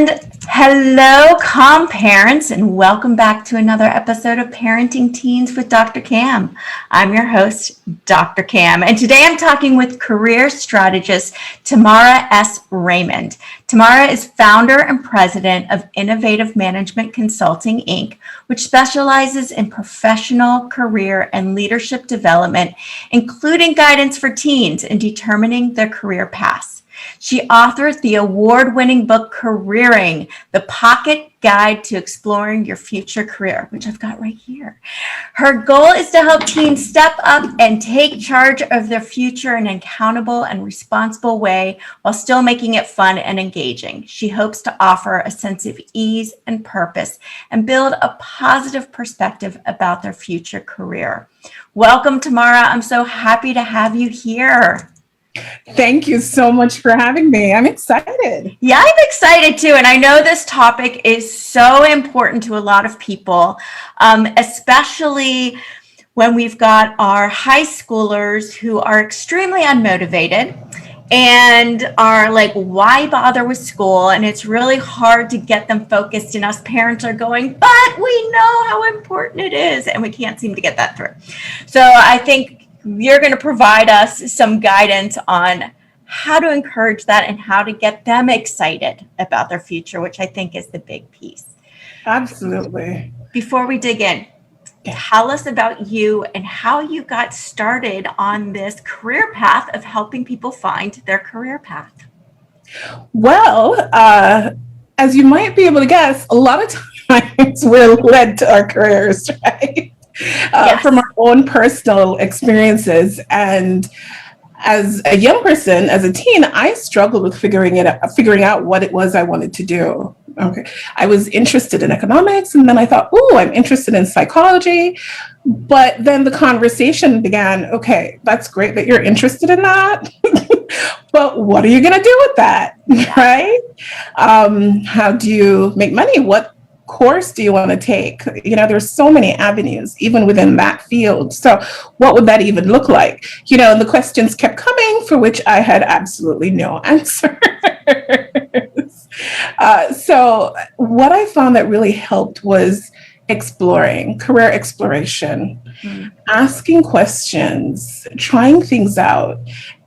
And hello, Calm parents, and welcome back to another episode of Parenting Teens with Dr. Cam. I'm your host, Dr. Cam, and today I'm talking with career strategist Tamara S. Raymond. Tamara is founder and president of Innovative Management Consulting, Inc., which specializes in professional, career, and leadership development, including guidance for teens in determining their career paths. She authored the award-winning book, Careering, the Pocket Guide to Exploring Your Future Career, which I've got right here. Her goal is to help teens step up and take charge of their future in an accountable and responsible way while still making it fun and engaging. She hopes to offer a sense of ease and purpose and build a positive perspective about their future career. Welcome, Tamara. I'm so happy to have you here. Thank you so much for having me. I'm excited. Yeah, I'm excited too. And I know this topic is so important to a lot of people, especially when we've got our high schoolers who are extremely unmotivated and are like, why bother with school? And it's really hard to get them focused. And us parents are going, but we know how important it is. And we can't seem to get that through. So I think you're going to provide us some guidance on how to encourage that and how to get them excited about their future, which I think is the big piece. Absolutely. Before we dig in, tell us about you and how you got started on this career path of helping people find their career path. Well, as you might be able to guess, a lot of times we're led to our careers, right? Yes. From our own personal experiences. And as a young person, as a teen, I struggled with figuring out what it was I wanted to do. Okay. I was interested in economics, and then I thought, I'm interested in psychology. But then the conversation began, okay, that's great that you're interested in that. But what are you going to do with that? Right? How do you make money? What course do you want to take? There's so many avenues even within that field. So what would that even look like? And the questions kept coming for which I had absolutely no answers. So what I found that really helped was career exploration, asking questions, trying things out.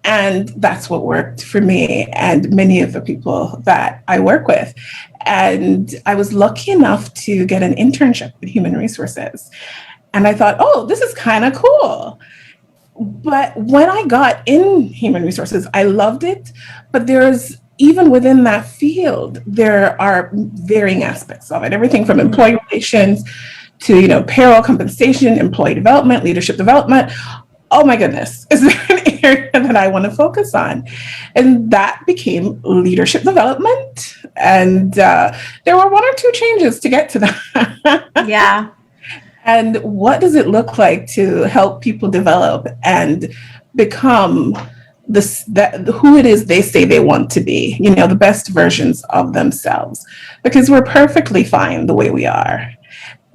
And that's what worked for me and many of the people that I work with. And I was lucky enough to get an internship in human resources. And I thought, this is kind of cool. But when I got in human resources, I loved it. But even within that field, there are varying aspects of it, everything from employee relations to, payroll compensation, employee development, leadership development. Oh my goodness, is there an area that I want to focus on? And that became leadership development. And there were one or two changes to get to that. Yeah. And what does it look like to help people develop and become who it is they say they want to be, the best versions of themselves? Because we're perfectly fine the way we are.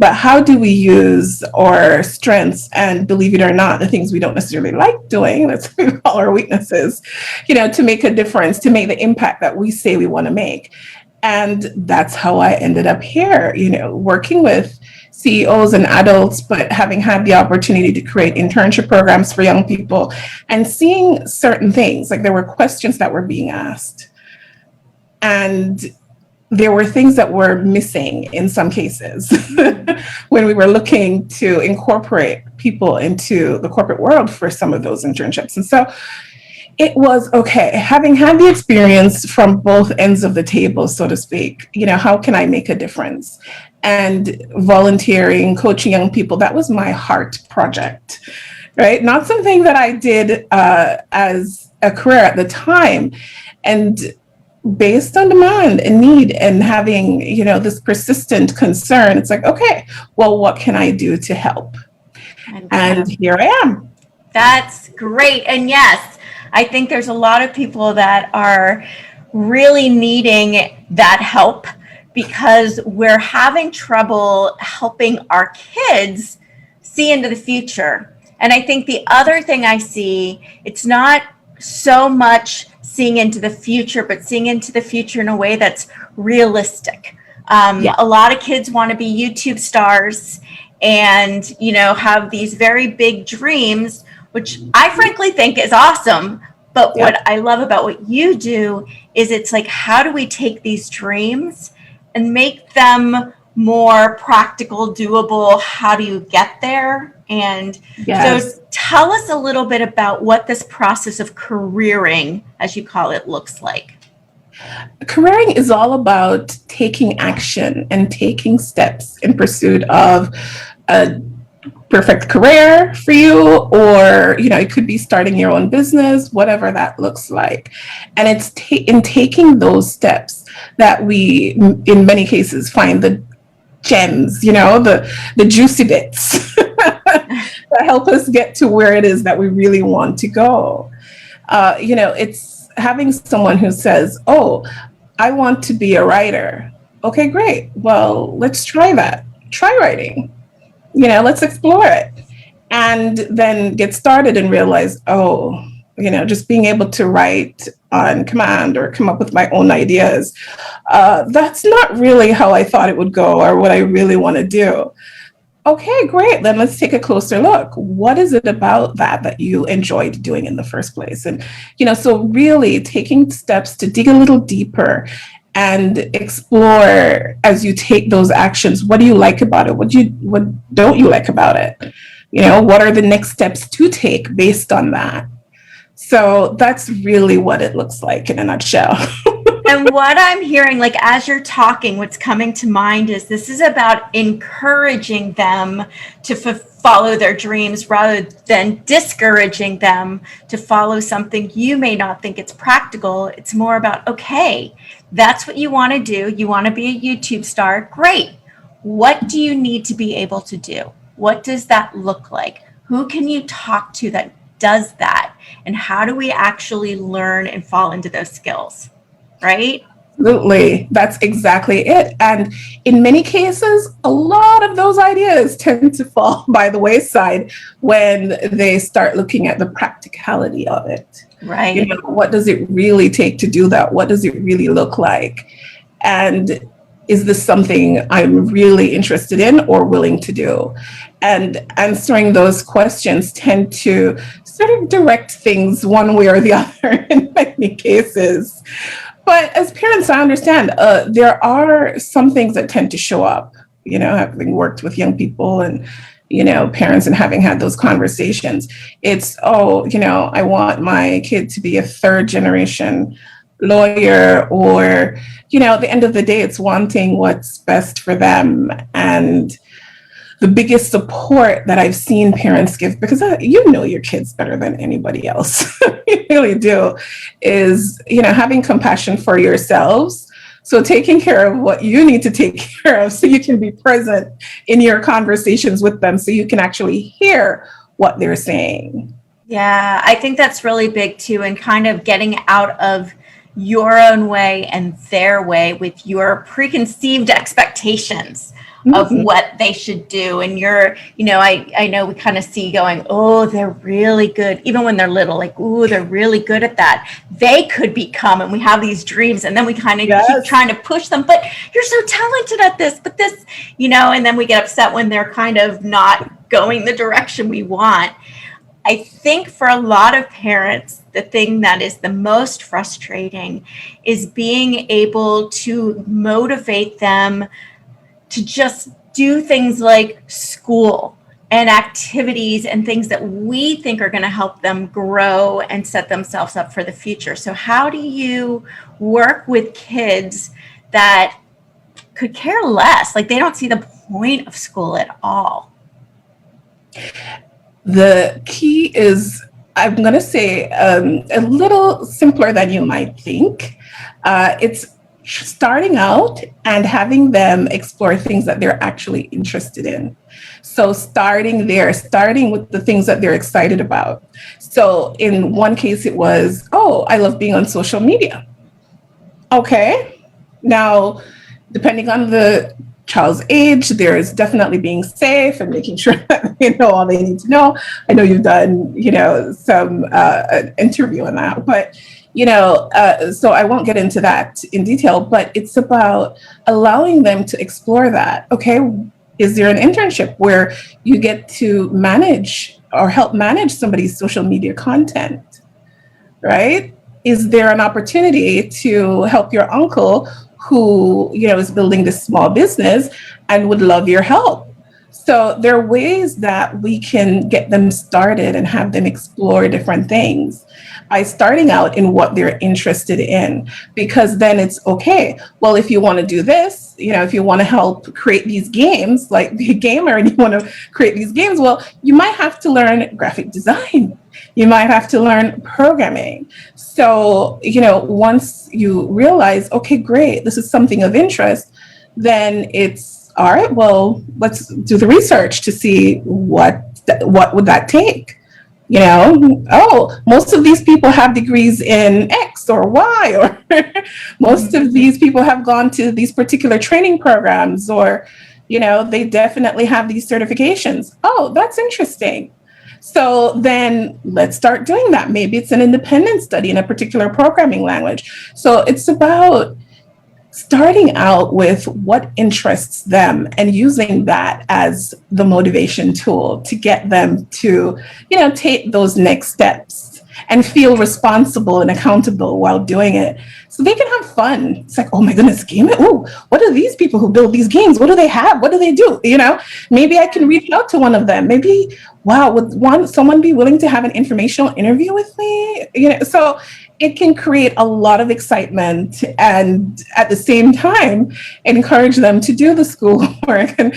But how do we use our strengths and, believe it or not, the things we don't necessarily like doing, that's what we call our weaknesses, to make a difference, to make the impact that we say we want to make? And that's how I ended up here, working with CEOs and adults, but having had the opportunity to create internship programs for young people and seeing certain things, like there were questions that were being asked. And there were things that were missing in some cases when we were looking to incorporate people into the corporate world for some of those internships. And so it was, okay, having had the experience from both ends of the table, so to speak, how can I make a difference? And volunteering, coaching young people, that was my heart project, right? Not something that I did as a career at the time. And based on demand and need and having, this persistent concern, it's like, okay, well, what can I do to help? And here I am. That's great. And yes, I think there's a lot of people that are really needing that help because we're having trouble helping our kids see into the future. And I think the other thing I see, it's not so much seeing into the future, but seeing into the future in a way that's realistic. Yeah. A lot of kids want to be YouTube stars and, have these very big dreams, which I frankly think is awesome. But Yep. what I love about what you do is it's like, how do we take these dreams and make them more practical, doable? How do you get there? And Yes. so tell us a little bit about what this process of careering, as you call it, looks like. Careering is all about taking action and taking steps in pursuit of a perfect career for you, or it could be starting your own business, whatever that looks like. And it's in taking those steps that we in many cases find the gems, the juicy bits that help us get to where it is that we really want to go. It's having someone who says, oh, I want to be a writer. Okay, great. Well, let's try that. Try writing. Let's explore it. And then get started and realize, oh, just being able to write on command or come up with my own ideas, that's not really how I thought it would go or what I really want to do. Okay, great. Then let's take a closer look. What is it about that you enjoyed doing in the first place? And, so really taking steps to dig a little deeper and explore as you take those actions. What do you like about it? What don't you like about it? What are the next steps to take based on that? So that's really what it looks like in a nutshell. And what I'm hearing, like as you're talking, what's coming to mind is this is about encouraging them to follow their dreams rather than discouraging them to follow something you may not think it's practical. It's more about, okay, that's what you want to do. You want to be a YouTube star. Great. What do you need to be able to do? What does that look like? Who can you talk to that does that? And how do we actually learn and fall into those skills? Right? Absolutely. That's exactly it. And in many cases, a lot of those ideas tend to fall by the wayside when they start looking at the practicality of it. Right. What does it really take to do that? What does it really look like? And is this something I'm really interested in or willing to do? And answering those questions tend to sort of direct things one way or the other in many cases. But as parents, I understand there are some things that tend to show up, having worked with young people and, parents and having had those conversations. It's, I want my kid to be a third generation lawyer, or, at the end of the day, it's wanting what's best for them. And the biggest support that I've seen parents give, because your kids better than anybody else, you really do, is, having compassion for yourselves. So taking care of what you need to take care of so you can be present in your conversations with them so you can actually hear what they're saying. Yeah, I think that's really big too, and kind of getting out of your own way and their way with your preconceived expectations of what they should do. And I know we kind of see going, oh, they're really good. Even when they're little, like, oh, they're really good at that. They could become, and we have these dreams and then we kind of keep trying to push them, but you're so talented at this, but this, and then we get upset when they're kind of not going the direction we want. I think for a lot of parents, the thing that is the most frustrating is being able to motivate them to just do things like school and activities and things that we think are going to help them grow and set themselves up for the future. So how do you work with kids that could care less? Like they don't see the point of school at all. The key is, I'm going to say, a little simpler than you might think. It's starting out and having them explore things that they're actually interested in. So starting with the things that they're excited about. So in one case, it was, oh, I love being on social media. Okay. Now, depending on the child's age, there's definitely being safe and making sure that they know all they need to know. I know you've done, some interview on that, but So I won't get into that in detail, but it's about allowing them to explore that. Okay, is there an internship where you get to manage or help manage somebody's social media content, right? Is there an opportunity to help your uncle who, is building this small business and would love your help? So there are ways that we can get them started and have them explore different things by starting out in what they're interested in, because then it's okay. Well, if you want to do this, if you want to help create these games, like be a gamer and you want to create these games, well, you might have to learn graphic design. You might have to learn programming. So, once you realize, okay, great, this is something of interest, then it's all right, well, let's do the research to see what would that take. Oh, most of these people have degrees in X or Y, or most of these people have gone to these particular training programs, or, they definitely have these certifications. Oh, that's interesting. So then let's start doing that. Maybe it's an independent study in a particular programming language. So it's about starting out with what interests them and using that as the motivation tool to get them to, take those next steps and feel responsible and accountable while doing it, so they can have fun. It's like, oh my goodness, game it. Oh, what are these people who build these games? What do they have? What do they do? Maybe I can reach out to one of them. Maybe, wow, would someone be willing to have an informational interview with me? So it can create a lot of excitement and at the same time encourage them to do the schoolwork and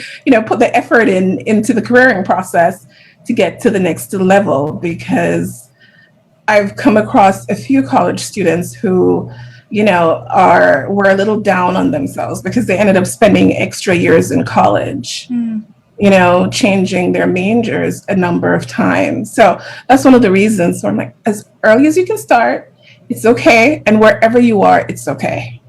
put the effort into the careering process to get to the next level. Because I've come across a few college students who were a little down on themselves because they ended up spending extra years in college, changing their majors a number of times. So that's one of the reasons. So I'm like, as early as you can start, it's okay. And wherever you are, it's okay.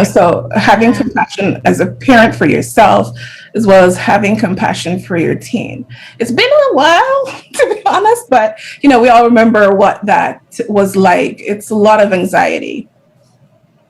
So having compassion as a parent for yourself, as well as having compassion for your teen. It's been a while, to be honest, but, we all remember what that was like. It's a lot of anxiety.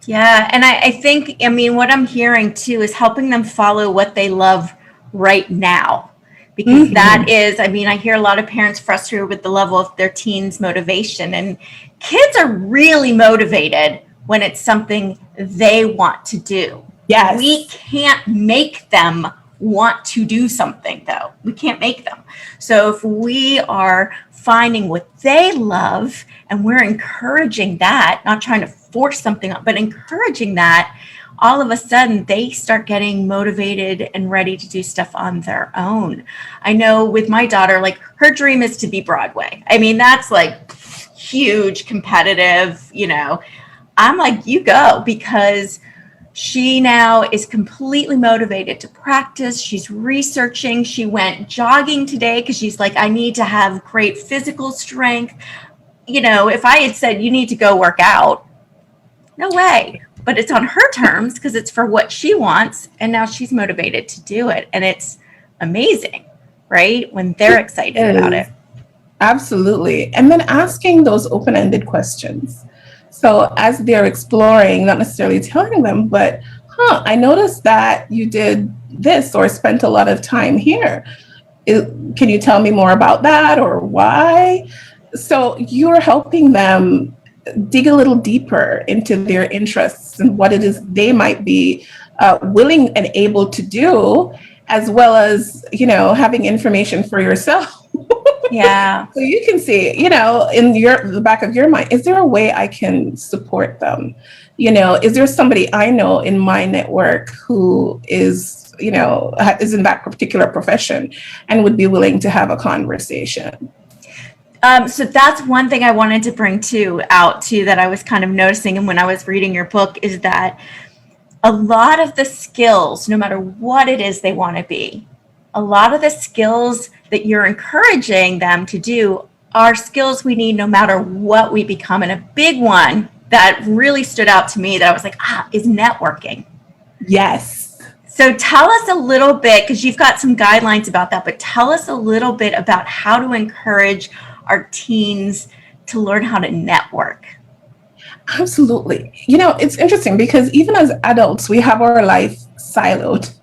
Yeah. And I think, what I'm hearing too is helping them follow what they love right now. Because that is, I hear a lot of parents frustrated with the level of their teens' motivation, and kids are really motivated when it's something they want to do. Yes. We can't make them want to do something, though. We can't make them. So if we are finding what they love and we're encouraging that, not trying to force something up, but encouraging that, all of a sudden they start getting motivated and ready to do stuff on their own. I know with my daughter, like, her dream is to be Broadway. That's like huge, competitive, I'm like, you go, because she now is completely motivated to practice. She's researching. She went jogging today because she's like, I need to have great physical strength. If I had said, you need to go work out, no way. But it's on her terms because it's for what she wants. And now she's motivated to do it. And it's amazing, right? When they're excited about it. Absolutely. And then asking those open-ended questions. So as they're exploring, not necessarily telling them, but, I noticed that you did this or spent a lot of time here. Can you tell me more about that, or why? So you're helping them dig a little deeper into their interests and what it is they might be willing and able to do, as well as, having information for yourself. Yeah. So you can see, in the back of your mind, is there a way I can support them? Is there somebody I know in my network who is, is in that particular profession and would be willing to have a conversation? So that's one thing I wanted to bring out that I was kind of noticing, and when I was reading your book, is that a lot of the skills, no matter what it is they want to be, a lot of the skills that you're encouraging them to do are skills we need no matter what we become. And a big one that really stood out to me that I was like, is networking. Yes. So tell us a little bit, because you've got some guidelines about that, but tell us a little bit about how to encourage our teens to learn how to network. Absolutely. You know, it's interesting because even as adults, we have our life siloed.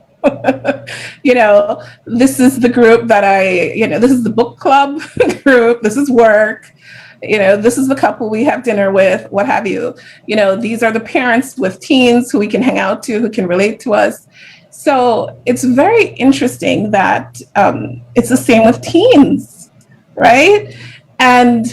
You know, this is the group that this is the book club group, this is work, this is the couple we have dinner with, what have you. These are the parents with teens who we can hang out to, who can relate to us. So it's very interesting that it's the same with teens, right? And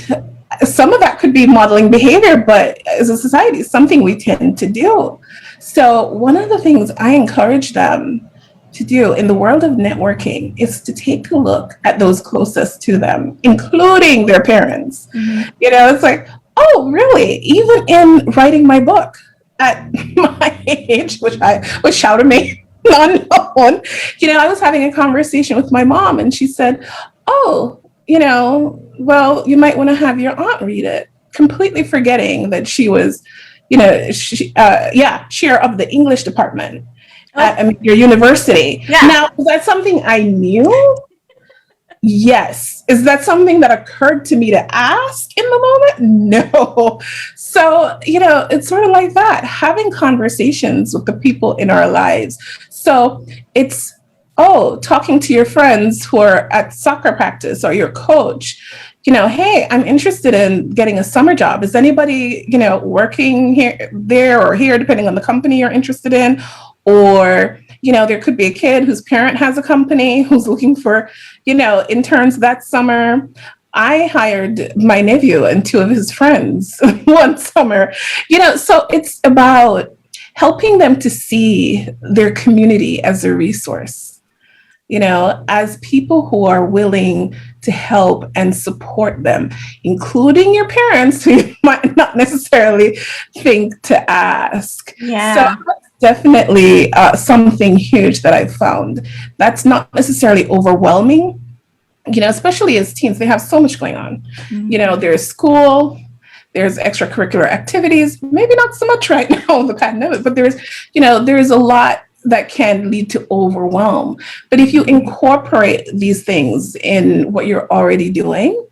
some of that could be modeling behavior, but as a society, it's something we tend to do. So one of the things I encourage them to do in the world of networking is to take a look at those closest to them, including their parents. Mm-hmm. It's like, oh, really? Even in writing my book at my age, which shall remain unknown, I was having a conversation with my mom and she said, oh, well, you might want to have your aunt read it, completely forgetting that she was, chair of the English department at your university. Yeah. Now, is that something I knew? Yes. Is that something that occurred to me to ask in the moment? No. So, it's sort of like that, having conversations with the people in our lives. So it's, talking to your friends who are at soccer practice or your coach, hey, I'm interested in getting a summer job. Is anybody, working there or here, depending on the company you're interested in? Or, there could be a kid whose parent has a company who's looking for, interns that summer. I hired my nephew and two of his friends one summer, so it's about helping them to see their community as a resource, as people who are willing to help and support them, including your parents who you might not necessarily think to ask. Yeah. So that's definitely something huge that I've found. That's not necessarily overwhelming, especially as teens, they have so much going on. Mm-hmm. There's school, there's extracurricular activities, maybe not so much right now in the pandemic, but there's a lot that can lead to overwhelm. But if you incorporate these things in what you're already doing,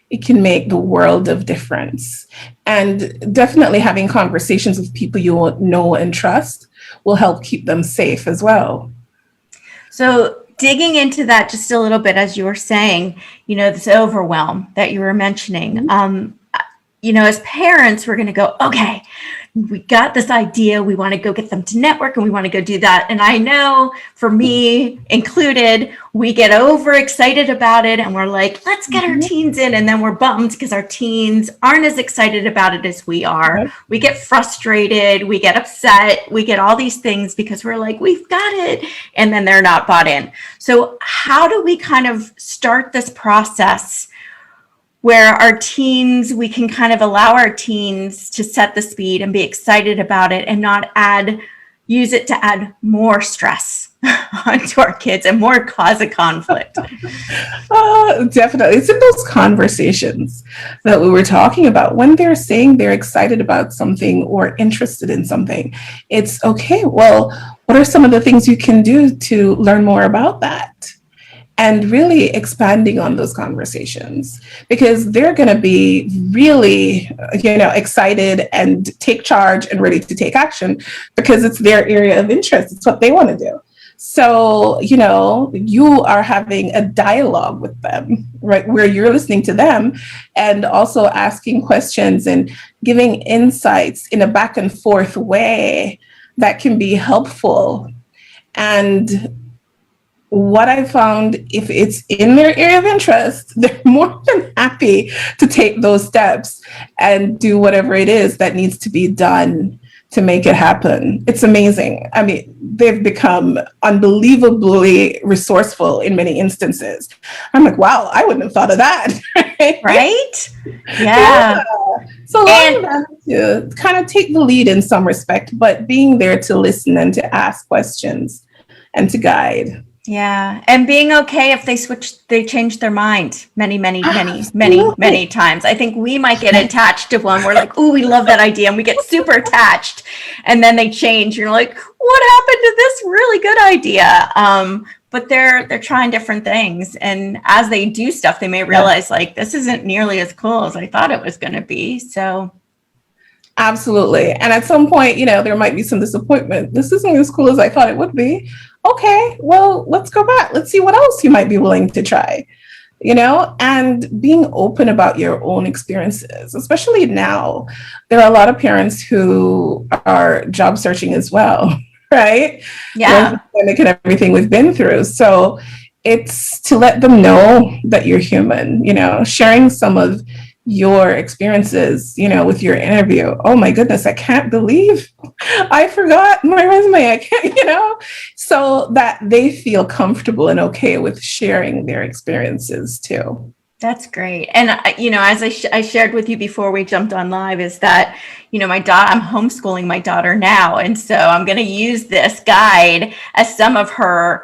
it can make the world of difference. And definitely having conversations with people you know and trust will help keep them safe as well. So digging into that just a little bit, as you were saying, this overwhelm that you were mentioning, as parents, we're going to go, okay, we got this idea. We want to go get them to network and we want to go do that. And I know for me included, we get overexcited about it and we're like, let's get our teens in. And then we're bummed because our teens aren't as excited about it as we are. We get frustrated. We get upset. We get all these things because we're like, we've got it. And then they're not bought in. So how do we kind of start this process where our teens, we can kind of allow our teens to set the speed and be excited about it and not use it to add more stress onto our kids and more cause of conflict? Definitely. It's in those conversations that we were talking about. When they're saying they're excited about something or interested in something, it's okay. Well, what are some of the things you can do to learn more about that? And really expanding on those conversations, because they're going to be really, excited and take charge and ready to take action because it's their area of interest. It's what they want to do. So, you are having a dialogue with them, right, where you're listening to them and also asking questions and giving insights in a back and forth way that can be helpful. And what I found, if it's in their area of interest, they're more than happy to take those steps and do whatever it is that needs to be done to make it happen. It's amazing. I mean, they've become unbelievably resourceful in many instances. I'm like, wow, I wouldn't have thought of that. Right? Yeah. So allowing them to kind of take the lead in some respect, but being there to listen and to ask questions and to guide. Yeah. And being okay if they change their mind many times. I think we might get attached to one. We're like, ooh, we love that idea. And we get super attached. And then they change. You're like, what happened to this really good idea? But they're trying different things. And as they do stuff, they may realize like, this isn't nearly as cool as I thought it was going to be. So Absolutely. And at some point, there might be some disappointment. This isn't as cool as I thought it would be. Okay, well, let's go back. Let's see what else you might be willing to try, and being open about your own experiences, especially now. There are a lot of parents who are job searching as well, right? Yeah. Pandemic and everything we've been through. So it's to let them know that you're human, sharing some of your experiences, with your interview. Oh my goodness, I can't believe I forgot my resume. I can't, so that they feel comfortable and okay with sharing their experiences too. That's great. And, as I shared with you before we jumped on live, is that, I'm homeschooling my daughter now. And so I'm going to use this guide as some of her,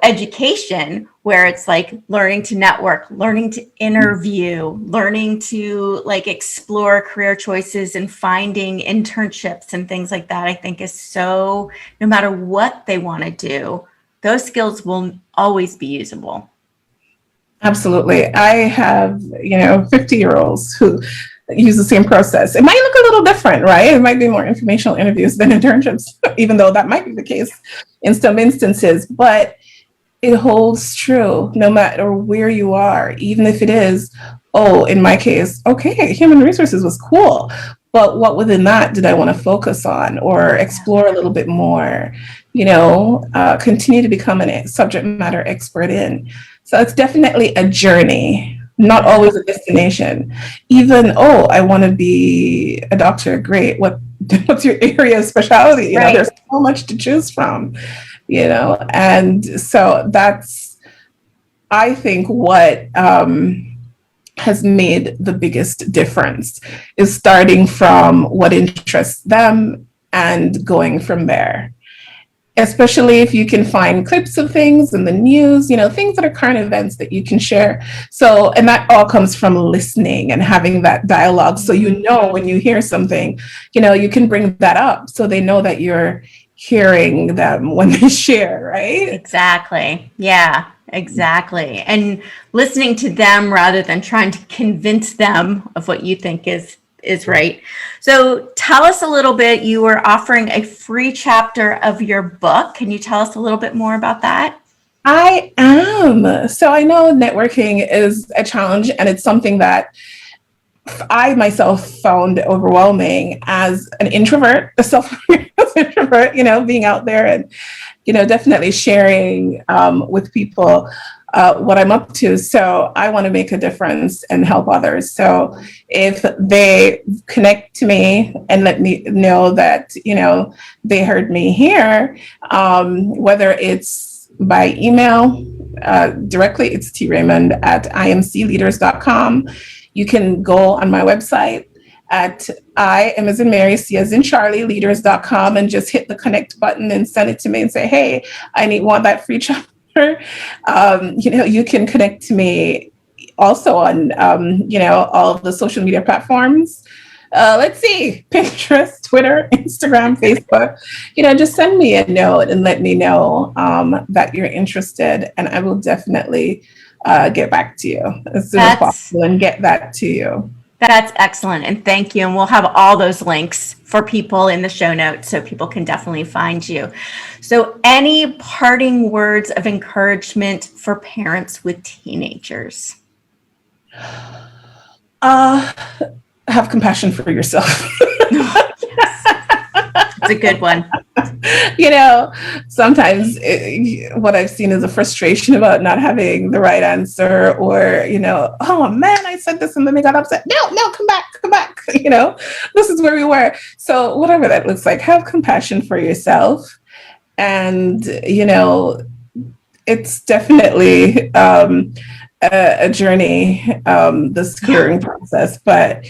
education, where it's like learning to network, learning to interview, learning to explore career choices and finding internships and things like that. I think is so, no matter what they want to do, those skills will always be usable. Absolutely. I have, 50-year-olds who use the same process. It might look a little different, right? It might be more informational interviews than internships, even though that might be the case in some instances, but it holds true no matter where you are, even if it is, in my case, okay, human resources was cool, but what within that did I want to focus on or explore a little bit more, continue to become a subject matter expert in. So it's definitely a journey, not always a destination. Even, I want to be a doctor. Great. What's your area of specialty? Right. There's so much to choose from, and so that's, I think, what has made the biggest difference is starting from what interests them and going from there. Especially if you can find clips of things in the news, things that are current events that you can share. So, and that all comes from listening and having that dialogue. So, when you hear something, you can bring that up so they know that you're hearing them when they share, right? Exactly. Yeah, exactly. And listening to them rather than trying to convince them of what you think is right. So tell us a little bit, you were offering a free chapter of your book. Can you tell us a little bit more about that? I am. So I know networking is a challenge, and it's something that I myself found overwhelming as an introvert, a self-experienced introvert, being out there and, definitely sharing with people what I'm up to. So I want to make a difference and help others. So if they connect to me and let me know that, they heard me here, whether it's by email, directly, it's traymond@imcleaders.com. You can go on my website at I am as in Mary, C as in Charlie, leaders.com, and just hit the connect button and send it to me and say, hey, want that free chapter. You can connect to me also on, all of the social media platforms. Let's see, Pinterest, Twitter, Instagram, Facebook, just send me a note and let me know that you're interested, and I will definitely get back to you as soon as possible and get that to you. That's excellent. And thank you. And we'll have all those links for people in the show notes so people can definitely find you. So any parting words of encouragement for parents with teenagers? Have compassion for yourself. Oh, yes. It's a good one. Sometimes what I've seen is a frustration about not having the right answer, or, oh man, I said this and then they got upset. No, come back. This is where we were. So whatever that looks like, have compassion for yourself. And, it's definitely a journey, this caring process, but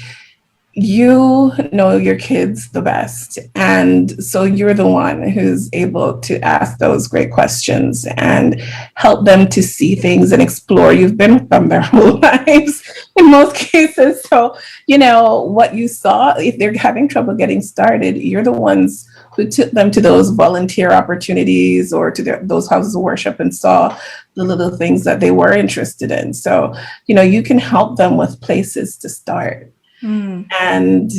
you know your kids the best. And so you're the one who's able to ask those great questions and help them to see things and explore. You've been with them their whole lives in most cases. So, what you saw, if they're having trouble getting started, you're the ones who took them to those volunteer opportunities or to those houses of worship and saw the little things that they were interested in. So, you can help them with places to start. And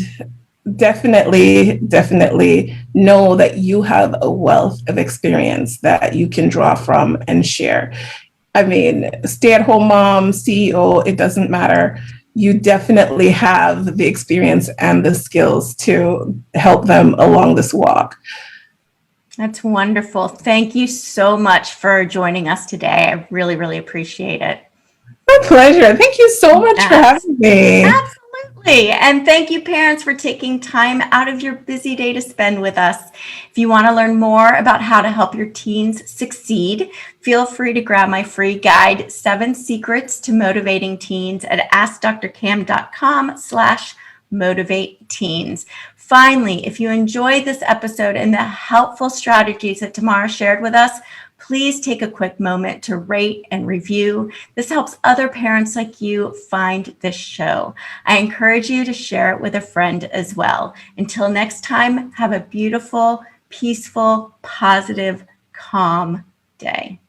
definitely know that you have a wealth of experience that you can draw from and share. I mean, stay-at-home mom, CEO, it doesn't matter. You definitely have the experience and the skills to help them along this walk. That's wonderful. Thank you so much for joining us today. I really, really appreciate it. My pleasure. Thank you so much for having me. Absolutely. And thank you, parents, for taking time out of your busy day to spend with us. If you want to learn more about how to help your teens succeed, feel free to grab my free guide, 7 Secrets to Motivating Teens, at askdrcam.com/motivate teens. Finally, if you enjoyed this episode and the helpful strategies that Tamara shared with us, please take a quick moment to rate and review. This helps other parents like you find this show. I encourage you to share it with a friend as well. Until next time, have a beautiful, peaceful, positive, calm day.